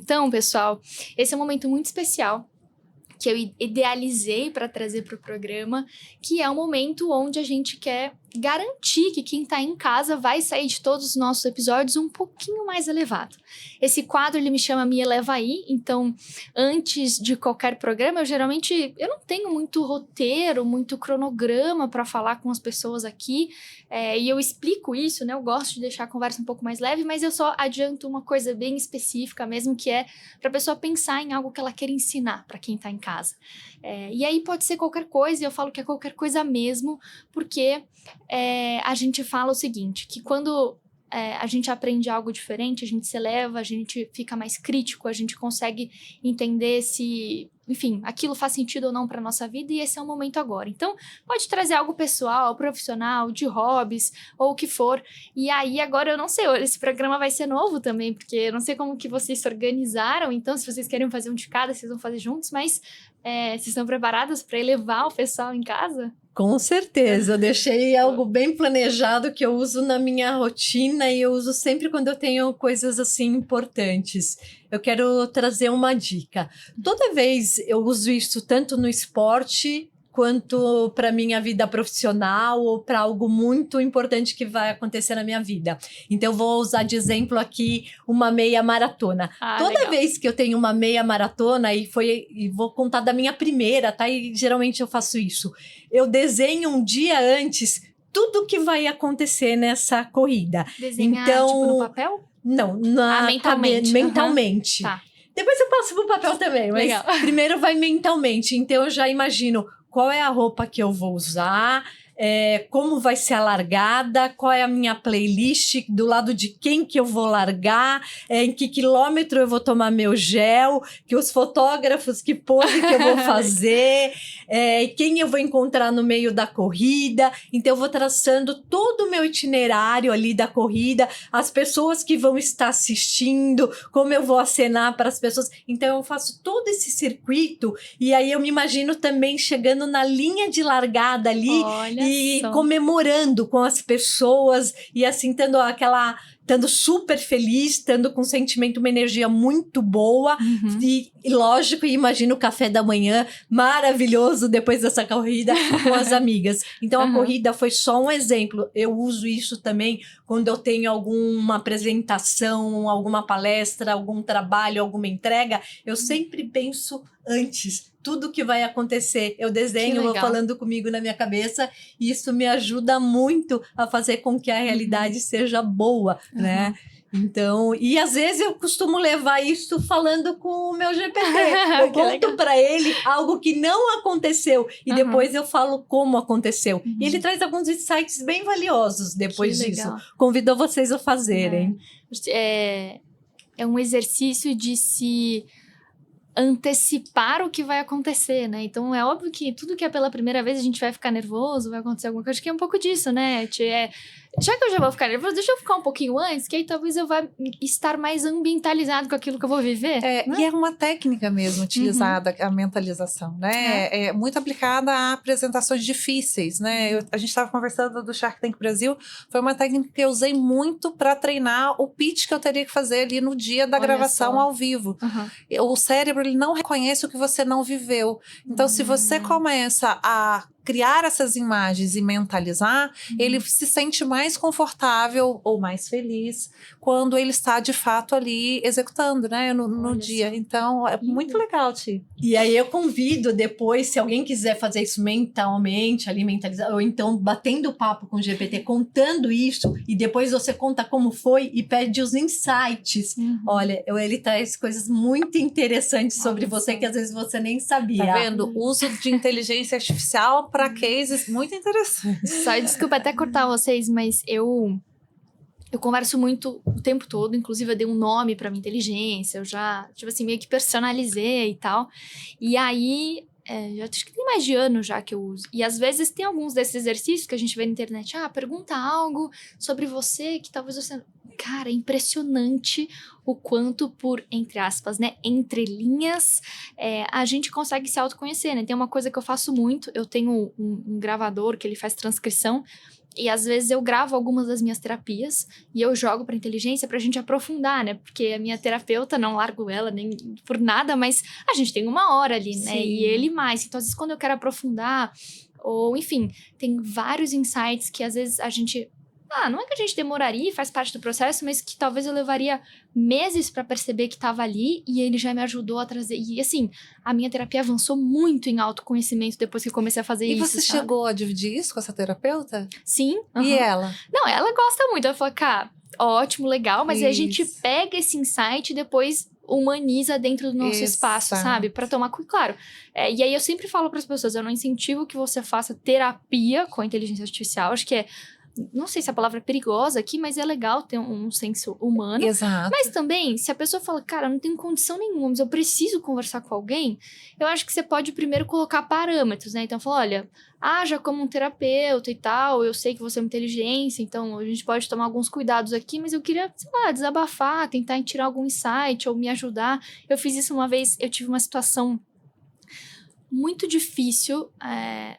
Então, pessoal, esse é um momento muito especial que eu idealizei para trazer para o programa, que é um momento onde a gente quer garantir que quem está em casa vai sair de todos os nossos episódios um pouquinho mais elevado. Esse quadro, ele me chama Me Eleva Aí, então, antes de qualquer programa, eu não tenho muito roteiro, muito cronograma para falar com as pessoas aqui, e eu explico isso, né? Eu gosto de deixar a conversa um pouco mais leve, mas eu só adianto uma coisa bem específica mesmo, que é para a pessoa pensar em algo que ela quer ensinar para quem está em casa. E aí pode ser qualquer coisa, e eu falo que é qualquer coisa mesmo, porque a gente fala o seguinte, que quando a gente aprende algo diferente, a gente se eleva, a gente fica mais crítico, a gente consegue entender se, enfim, aquilo faz sentido ou não para nossa vida, e esse é o momento agora. Então, pode trazer algo pessoal, profissional, de hobbies, ou o que for. E aí, agora, eu não sei, esse programa vai ser novo também, porque eu não sei como que vocês se organizaram, então, se vocês querem fazer um de cada, vocês vão fazer juntos, mas vocês estão preparadas para elevar o pessoal em casa? Com certeza, eu deixei algo bem planejado que eu uso na minha rotina e eu uso sempre quando eu tenho coisas assim importantes. Eu quero trazer uma dica. Toda vez eu uso isso tanto no esporte quanto para minha vida profissional ou para algo muito importante que vai acontecer na minha vida. Então eu vou usar de exemplo aqui uma meia maratona. Toda legal. vez que eu tenho uma meia maratona e vou contar da minha primeira, tá? E geralmente eu faço isso. Eu desenho um dia antes tudo que vai acontecer nessa corrida. Desenhar, então, tipo, no papel? Não, mentalmente. Mentalmente. Tá. Depois eu passo pro papel também, mas Legal. Primeiro vai mentalmente. Então eu já imagino qual é a roupa que eu vou usar, como vai ser a largada, qual é a minha playlist, do lado de quem que eu vou largar, em que quilômetro eu vou tomar meu gel, que os fotógrafos, que pose que eu vou fazer, quem eu vou encontrar no meio da corrida. Então eu vou traçando todo o meu itinerário ali da corrida, as pessoas que vão estar assistindo, como eu vou acenar para as pessoas. Então eu faço todo esse circuito e aí eu me imagino também chegando na linha de largada ali. Olha e só. comemorando com as pessoas e assim estando super feliz, estando com um sentimento, uma energia muito boa. E lógico, imagino o café da manhã maravilhoso depois dessa corrida com as amigas. Então a corrida foi só um exemplo. Eu uso isso também quando eu tenho alguma apresentação, alguma palestra, algum trabalho, alguma entrega. Eu sempre penso antes tudo que vai acontecer. Eu desenho, vou falando comigo na minha cabeça, e isso me ajuda muito a fazer com que a realidade seja boa, né? Então, e às vezes eu costumo levar isso falando com o meu GPT. Eu conto para ele algo que não aconteceu e depois eu falo como aconteceu. E ele traz alguns insights bem valiosos depois disso. Convidou vocês a fazerem. É um exercício de se antecipar o que vai acontecer, né? Então é óbvio que tudo que é pela primeira vez a gente vai ficar nervoso, vai acontecer alguma coisa. Acho que é um pouco disso, né? Já que eu já vou ficar nervoso, deixa eu ficar um pouquinho antes, que aí talvez eu vá estar mais ambientalizado com aquilo que eu vou viver. Né? E é uma técnica mesmo utilizada, a mentalização, né? É muito aplicada a apresentações difíceis, né? A gente estava conversando do Shark Tank Brasil, foi uma técnica que eu usei muito para treinar o pitch que eu teria que fazer ali no dia da gravação ao vivo. O cérebro, ele não reconhece o que você não viveu. Então, se você começa a criar essas imagens e mentalizar, ele se sente mais confortável ou mais feliz quando ele está de fato ali executando, né, no dia. Então, é muito legal, Ti. E aí eu convido depois, se alguém quiser fazer isso mentalmente, ali mentalizar, ou então batendo papo com o GPT, contando isso, e depois você conta como foi e pede os insights. Olha, ele traz coisas muito interessantes sobre você que às vezes você nem sabia. Tá vendo? Uso de inteligência artificial para cases muito interessantes. Só desculpa até cortar vocês, mas eu converso muito o tempo todo, inclusive eu dei um nome pra minha inteligência, eu já, tipo assim, meio que personalizei e tal. E aí, já acho que tem mais de ano já que eu uso. E às vezes tem alguns desses exercícios que a gente vê na internet, pergunta algo sobre você que talvez você... Cara, é impressionante o quanto por, entre aspas, né, entre linhas, a gente consegue se autoconhecer, né? Tem uma coisa que eu faço muito, eu tenho um gravador que ele faz transcrição, E às vezes eu gravo algumas das minhas terapias e eu jogo pra inteligência pra gente aprofundar, né? Porque a minha terapeuta, não largo ela nem por nada, mas a gente tem 1 hora ali, né? Sim. E ele mais. Então, às vezes, quando eu quero aprofundar, ou enfim, tem vários insights que às vezes a gente... não é que a gente demoraria, faz parte do processo, mas que talvez eu levaria meses pra perceber que tava ali e ele já me ajudou a trazer. E assim, a minha terapia avançou muito em autoconhecimento depois que eu comecei a fazer E isso, você sabe? chegou a dividir isso com essa terapeuta? Sim. E aham. ela? Não, ela gosta muito. Ela fala, cara, ótimo, legal, mas aí a gente Isso. pega esse insight e depois humaniza dentro do nosso espaço, Exato. sabe? Pra tomar cuidado. Claro. E aí eu sempre falo pras pessoas, eu não incentivo que você faça terapia com a inteligência artificial. Acho que é... Não sei se a palavra é perigosa aqui, mas é legal ter um senso humano. Exato. Mas também, se a pessoa fala, cara, eu não tenho condição nenhuma, mas eu preciso conversar com alguém, eu acho que você pode primeiro colocar parâmetros, né? Então, falar, olha, já como um terapeuta e tal, eu sei que você é uma inteligência, então a gente pode tomar alguns cuidados aqui, mas eu queria, sei lá, desabafar, tentar tirar algum insight ou me ajudar. Eu fiz isso uma vez, eu tive uma situação muito difícil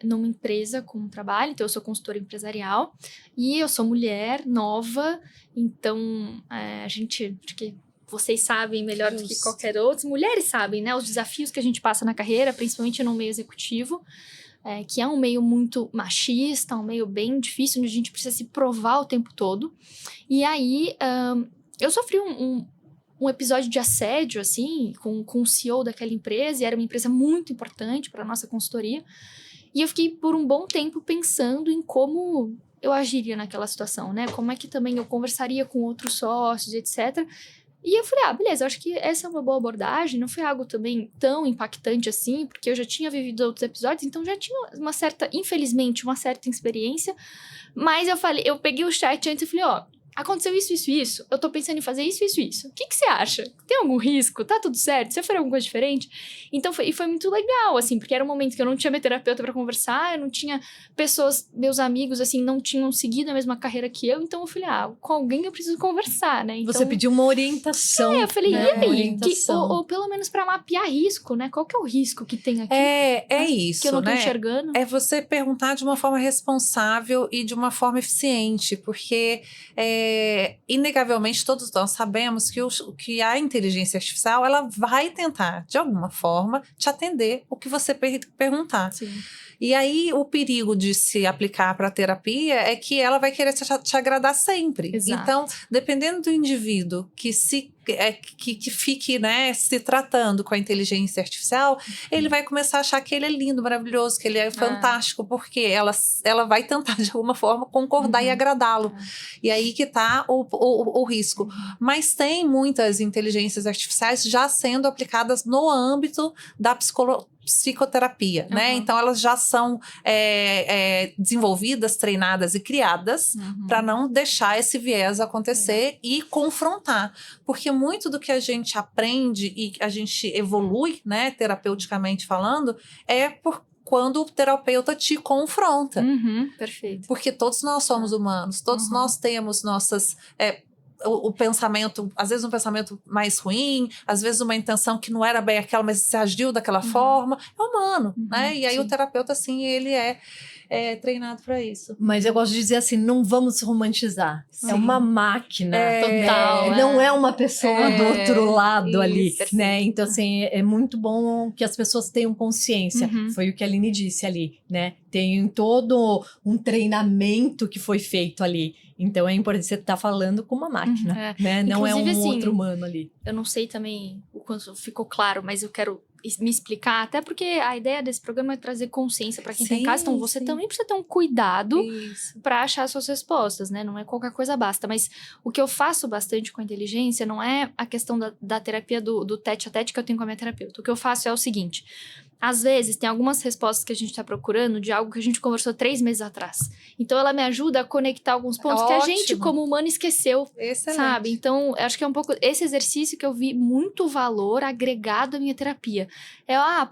numa empresa com trabalho, então eu sou consultora empresarial e eu sou mulher, nova, então a gente, acho que vocês sabem melhor do que Justo. qualquer outro, mulheres sabem, né, os desafios que a gente passa na carreira, principalmente no meio executivo, que é um meio muito machista, um meio bem difícil, onde a gente precisa se provar o tempo todo, e aí eu sofri um episódio de assédio, assim, com o CEO daquela empresa, e era uma empresa muito importante para nossa consultoria. E eu fiquei por um bom tempo pensando em como eu agiria naquela situação, né? Como é que também eu conversaria com outros sócios, etc. E eu falei, beleza, eu acho que essa é uma boa abordagem, não foi algo também tão impactante assim, porque eu já tinha vivido outros episódios, então já tinha infelizmente, uma certa experiência. Mas eu peguei o chat antes e falei, aconteceu isso, eu tô pensando em fazer isso. O que você acha? Tem algum risco? Tá tudo certo? Você faria alguma coisa diferente? Então, foi muito legal, assim, porque era um momento que eu não tinha minha terapeuta pra conversar, eu não tinha pessoas, meus amigos, assim, não tinham seguido a mesma carreira que eu, então eu falei, com alguém eu preciso conversar, né? Então, Você pediu uma orientação. eu falei, né? e aí? Orientação. Ou pelo menos pra mapear risco, né? Qual que é o risco que tem aqui? É isso, que eu não tô né? enxergando. É você perguntar de uma forma responsável e de uma forma eficiente, porque inegavelmente todos nós sabemos que a inteligência artificial ela vai tentar, de alguma forma, te atender o que você perguntar. Sim. E aí, o perigo de se aplicar para a terapia é que ela vai querer te agradar sempre. Exato. Então, dependendo do indivíduo que fique, né, se tratando com a inteligência artificial, ele vai começar a achar que ele é lindo, maravilhoso, que ele é fantástico, porque ela vai tentar, de alguma forma, concordar e agradá-lo. E aí que está o risco. Mas tem muitas inteligências artificiais já sendo aplicadas no âmbito da psicoterapia, né? Então, elas já são desenvolvidas, treinadas e criadas para não deixar esse viés acontecer e confrontar. Porque muito do que a gente aprende e a gente evolui, né, terapeuticamente falando, é quando o terapeuta te confronta. Perfeito. Porque todos nós somos humanos, todos nós temos nossas... o pensamento, às vezes um pensamento mais ruim, às vezes uma intenção que não era bem aquela, mas se agiu daquela forma, é humano, né? E aí o terapeuta, assim, ele é treinado para isso. Mas eu gosto de dizer assim, não vamos romantizar. Sim. É uma máquina. Total. Não é uma pessoa do outro lado ali, perfeito. né? Então, assim, é muito bom que as pessoas tenham consciência. Foi o que a Aline disse ali, né? Tem todo um treinamento que foi feito ali. Então, é importante você estar falando com uma máquina, né? Não é um Inclusive, assim, outro humano ali. Eu não sei também o quanto ficou claro, mas eu quero me explicar, até porque a ideia desse programa é trazer consciência para quem tá em casa, então você também precisa ter um cuidado para achar suas respostas, né? Não é qualquer coisa basta, mas o que eu faço bastante com a inteligência não é a questão da terapia do tete-a-tete que eu tenho com a minha terapeuta. O que eu faço é o seguinte: às vezes tem algumas respostas que a gente tá procurando de algo que a gente conversou 3 meses atrás. Então ela me ajuda a conectar alguns pontos que a gente, como humano, esqueceu. Excelente. Sabe? Então, eu acho que é um pouco esse exercício que eu vi muito valor agregado à minha terapia.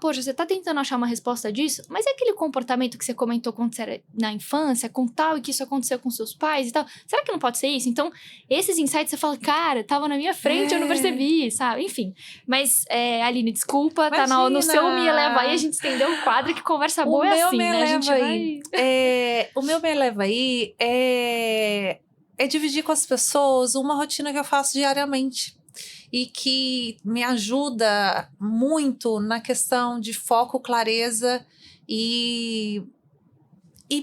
Poxa, você tá tentando achar uma resposta disso, mas é aquele comportamento que você comentou quando você era na infância, com tal, e que isso aconteceu com seus pais e tal. Será que não pode ser isso? Então, esses insights você fala, cara, tava na minha frente, eu não percebi, sabe? Enfim. Mas, Aline, desculpa, tá no seu me eleva aí a gente estendeu o quadro, que conversa O boa é meu assim, me né? A gente eleva vai... aí. O meu me eleva aí é dividir com as pessoas uma rotina que eu faço diariamente. E que me ajuda muito na questão de foco, clareza e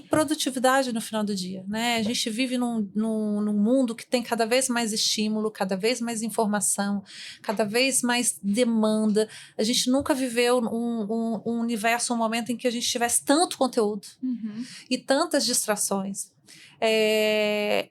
produtividade no final do dia, né? A gente vive num mundo que tem cada vez mais estímulo, cada vez mais informação, cada vez mais demanda. A gente nunca viveu um universo, um momento em que a gente tivesse tanto conteúdo e tantas distrações.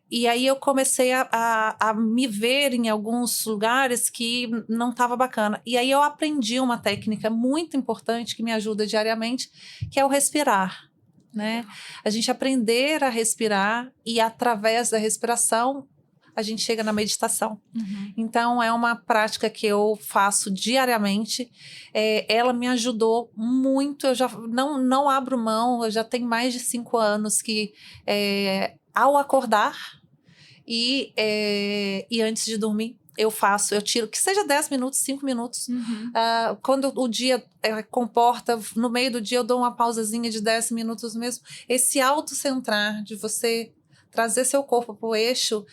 E aí eu comecei a me ver em alguns lugares que não estava bacana. E aí eu aprendi uma técnica muito importante que me ajuda diariamente, que é o respirar. Né? A gente aprender a respirar e através da respiração a gente chega na meditação. Então é uma prática que eu faço diariamente. Ela me ajudou muito. Eu já não abro mão. Eu já tenho mais de 5 anos que ao acordar e antes de dormir eu tiro, que seja 10 minutos, 5 minutos. Quando o dia comporta, no meio do dia eu dou uma pausazinha de 10 minutos mesmo. Esse autocentrar, de você trazer seu corpo para o eixo,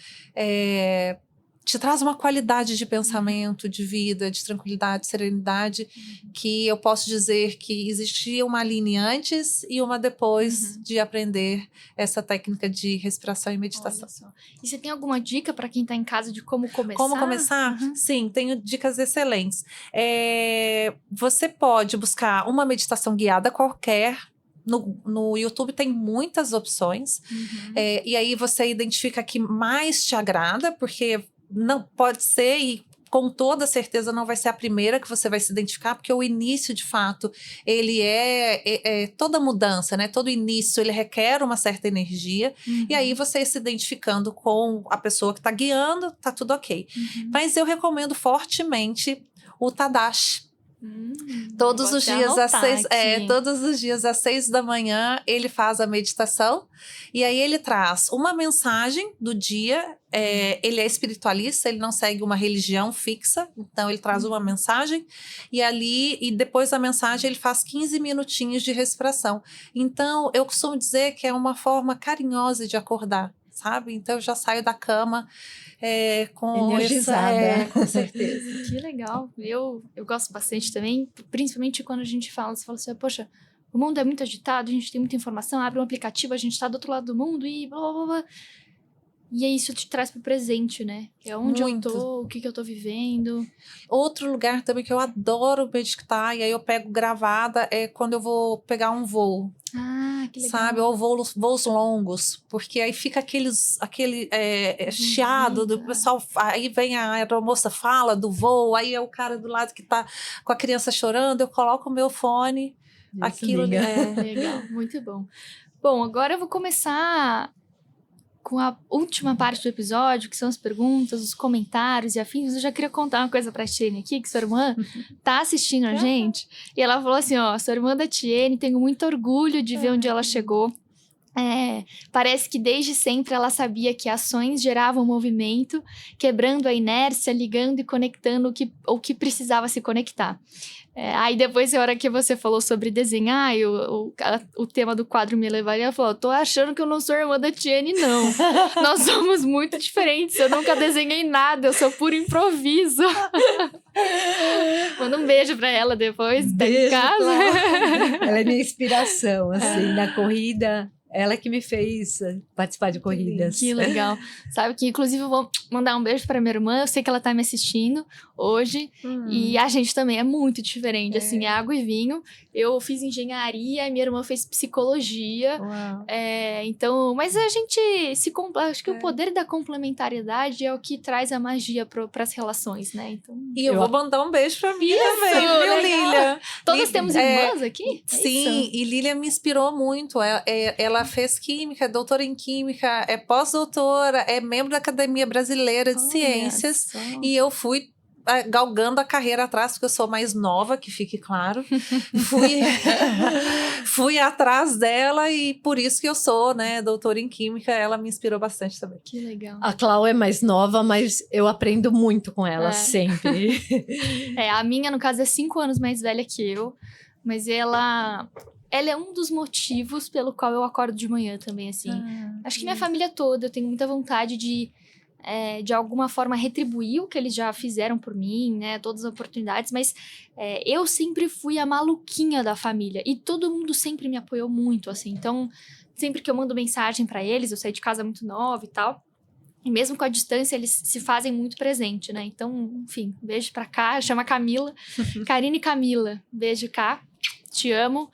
te traz uma qualidade de pensamento, de vida, de tranquilidade, serenidade, que eu posso dizer que existia uma Aline antes e uma depois de aprender essa técnica de respiração e meditação. E você tem alguma dica para quem está em casa de como começar? Como começar? Sim, tenho dicas excelentes. Você pode buscar uma meditação guiada qualquer. No YouTube tem muitas opções. E aí você identifica a que mais te agrada, porque não pode ser, e com toda certeza não vai ser a primeira que você vai se identificar, porque o início, de fato, ele toda mudança, né? Todo início, ele requer uma certa energia, e aí você se identificando com a pessoa que está guiando, tá tudo ok. Mas eu recomendo fortemente o Tadashi. Todos os dias às 6 da manhã ele faz a meditação e aí ele traz uma mensagem do dia. Ele é espiritualista, ele não segue uma religião fixa, então ele traz uma mensagem e depois da mensagem ele faz 15 minutinhos de respiração. Então eu costumo dizer que é uma forma carinhosa de acordar, sabe? Então eu já saio da cama com energizada. Com certeza. Que legal. Eu gosto bastante também, principalmente quando a gente fala, você fala assim, poxa, o mundo é muito agitado, a gente tem muita informação, abre um aplicativo, a gente tá do outro lado do mundo e blá, blá, blá. E aí isso te traz pro presente, né? É onde Muito. eu tô, o que eu tô vivendo. Outro lugar também que eu adoro meditar, e aí eu pego gravada, é quando eu vou pegar um voo. Ah, que legal. Sabe? Ou voos longos, porque aí fica aquele chiado do pessoal. Aí vem a aeromoça, fala do voo, aí é o cara do lado que tá com a criança chorando, eu coloco o meu fone. Aquilo Legal, muito bom. Bom, agora eu vou começar com a última parte do episódio, que são as perguntas, os comentários e afins. Eu já queria contar uma coisa pra Tiene aqui, que sua irmã tá assistindo a gente. E ela falou assim, sua irmã da Tiene, tenho muito orgulho de ver onde ela chegou. Parece que desde sempre ela sabia que ações geravam movimento, quebrando a inércia, ligando e conectando o que precisava se conectar. Aí depois, na hora que você falou sobre desenhar, o tema do quadro me levaria, ela falou, tô achando que eu não sou irmã da Tiene, não. Nós somos muito diferentes, eu nunca desenhei nada, eu sou puro improviso. Manda um beijo pra ela depois, tá em casa. Ela é minha inspiração, assim, na corrida. Ela que me fez participar de corridas. Que legal. Sabe que, inclusive, eu vou mandar um beijo pra minha irmã. Eu sei que ela tá me assistindo hoje. E a gente também é muito diferente. Assim, é água e vinho. Eu fiz engenharia, minha irmã fez psicologia. Então, mas a gente acho que o poder da complementariedade é o que traz a magia pras relações, né? Então, e eu vou mandar um beijo pra mim também, viu, Lília? Todas temos irmãs aqui? Sim, e Lília me inspirou muito. Ela fez química, é doutora em química, é pós-doutora, é membro da Academia Brasileira de Ciências. E eu fui galgando a carreira atrás, porque eu sou mais nova, que fique claro. Fui atrás dela e por isso que eu sou, né, doutora em química. Ela me inspirou bastante também. Que legal. A Clau é mais nova, mas eu aprendo muito com ela, sempre. A minha, no caso, é 5 anos mais velha que eu. mas ela é um dos motivos pelo qual eu acordo de manhã também, assim. Acho que minha família toda, eu tenho muita vontade de alguma forma retribuir o que eles já fizeram por mim, né? Todas as oportunidades, mas eu sempre fui a maluquinha da família. E todo mundo sempre me apoiou muito, assim. Então, sempre que eu mando mensagem pra eles, eu saí de casa muito nova e tal. E mesmo com a distância, eles se fazem muito presente, né? Então, enfim, beijo pra cá, chama Camila. Karine e Camila, beijo cá, te amo.